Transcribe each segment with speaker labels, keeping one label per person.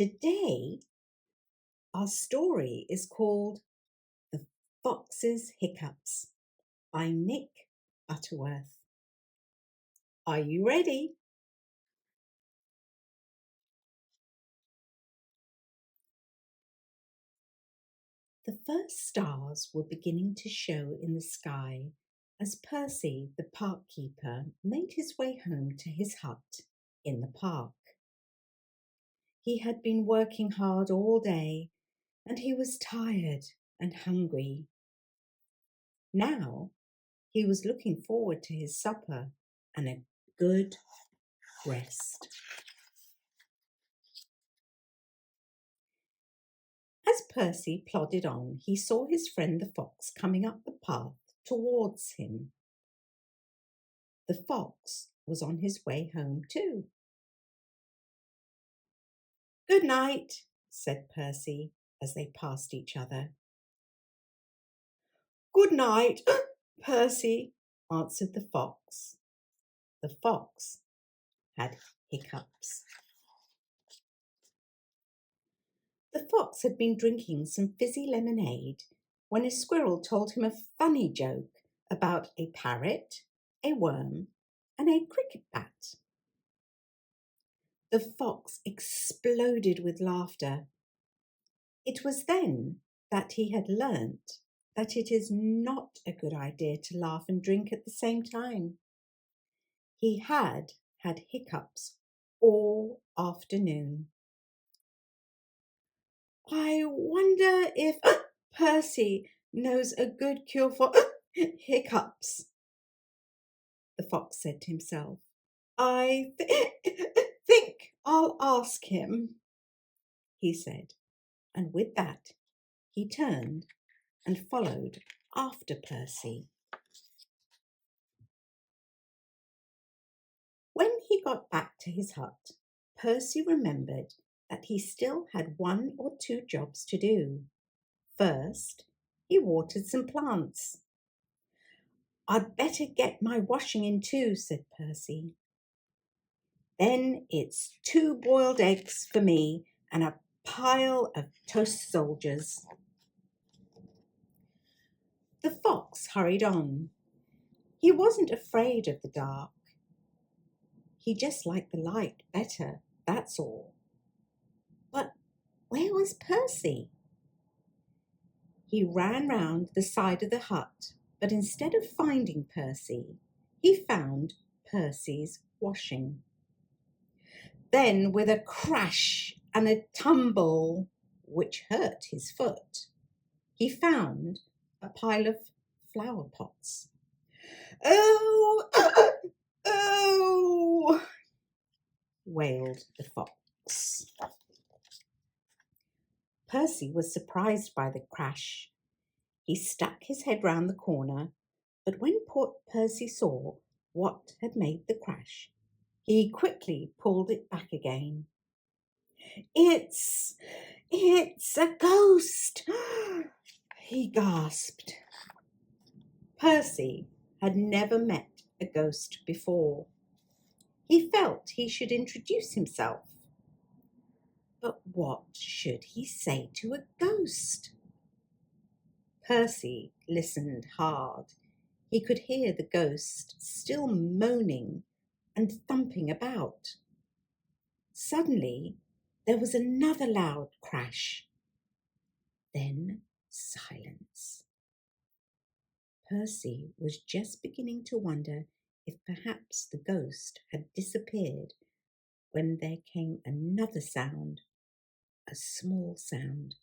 Speaker 1: Today, our story is called The Fox'S Hiccups by Nick Butterworth. Are you ready? The first stars were beginning to show in the sky as Percy, the park keeper, made his way home to his hut in the park. He had been working hard all day and he was tired and hungry. Now he was looking forward to his supper and a good rest. As Percy plodded on, he saw his friend the fox coming up the path towards him. The fox was on his way home too. "Good night," said Percy as they passed each other. "Good night, Percy," answered the fox. The fox had hiccups. The fox had been drinking some fizzy lemonade when a squirrel told him a funny joke about a parrot, a worm, and a cricket bat. The fox exploded with laughter. It was then that he had learnt that it is not a good idea to laugh and drink at the same time. He had had hiccups all afternoon. "I wonder if Percy knows a good cure for hiccups," the fox said to himself. "I think I'll ask him," he said, and with that he turned and followed after Percy. When he got back to his hut, Percy remembered that he still had 1 or 2 jobs to do. First, he watered some plants. "I'd better get my washing in too," said Percy. "Then it's 2 boiled eggs for me and a pile of toast soldiers." The fox hurried on. He wasn't afraid of the dark. He just liked the light better, that's all. But where was Percy? He ran round the side of the hut, but instead of finding Percy, he found Percy's washing. Then, with a crash and a tumble, which hurt his foot, he found a pile of flower pots. "Oh, oh!" wailed the fox. Percy was surprised by the crash. He stuck his head round the corner, but when poor Percy saw what had made the crash, he quickly pulled it back again. It's a ghost," he gasped. Percy had never met a ghost before. He felt he should introduce himself. But what should he say to a ghost? Percy listened hard. He could hear the ghost still moaning and thumping about. Suddenly, there was another loud crash. Then silence. Percy was just beginning to wonder if perhaps the ghost had disappeared when there came another sound, a small sound.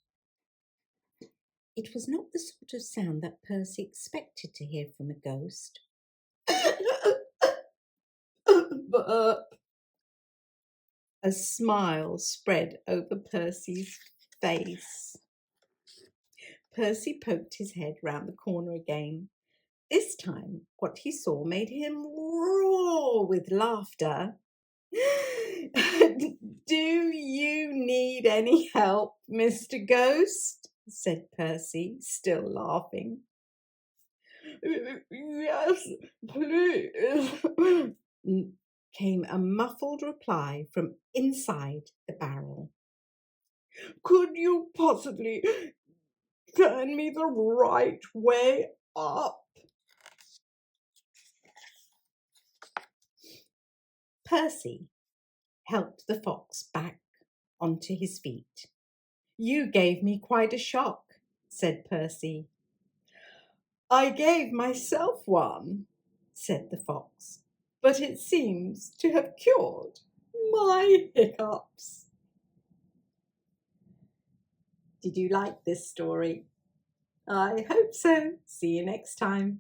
Speaker 1: It was not the sort of sound that Percy expected to hear from a ghost. Burp. A smile spread over Percy's face. Percy poked his head round the corner again. This time, what he saw made him roar with laughter. "Do you need any help, Mr. Ghost?" said Percy, still laughing. "Yes, please," came a muffled reply from inside the barrel.
Speaker 2: Could you possibly turn me the right way up?
Speaker 1: Percy helped the fox back onto his feet. You gave me quite a shock, said Percy.
Speaker 2: I gave myself one, said the fox, but it seems to have cured my hiccups.
Speaker 1: Did you like this story?
Speaker 2: I hope so. See you next time.